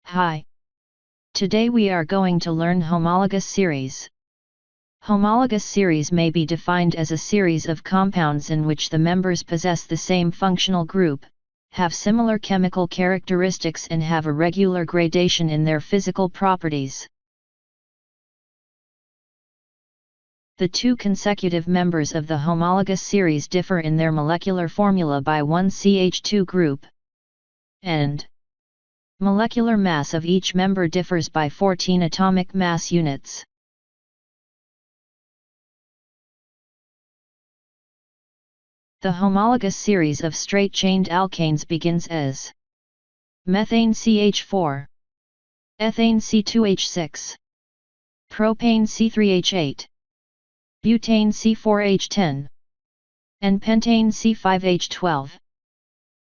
Hi. Today we are going to learn homologous series. Homologous series may be defined as a series of compounds in which the members possess the same functional group, have similar chemical characteristics and have a regular gradation in their physical properties. The two consecutive members of the homologous series differ in their molecular formula by one CH2 group, and molecular mass of each member differs by 14 atomic mass units. The homologous series of straight-chained alkanes begins as methane CH4, ethane C2H6, propane C3H8, butane C4H10, and pentane C5H12.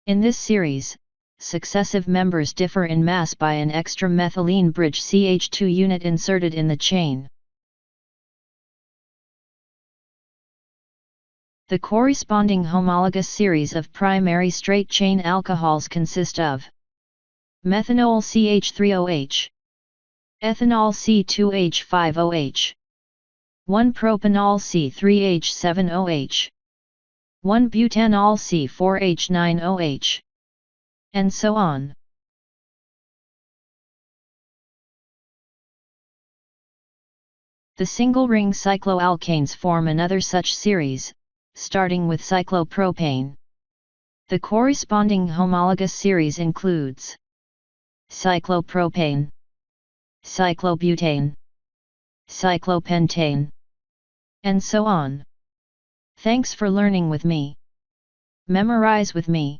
In this series, successive members differ in mass by an extra methylene bridge CH2 unit inserted in the chain. The corresponding homologous series of primary straight-chain alcohols consist of methanol CH3OH, ethanol C2H5OH, 1-propanol C3H7OH, 1-butanol C4H9OH, and so on. The single-ring cycloalkanes form another such series, starting with cyclopropane. The corresponding homologous series includes cyclopropane, cyclobutane, cyclopentane, and so on. Thanks for learning with me. Memorize with me.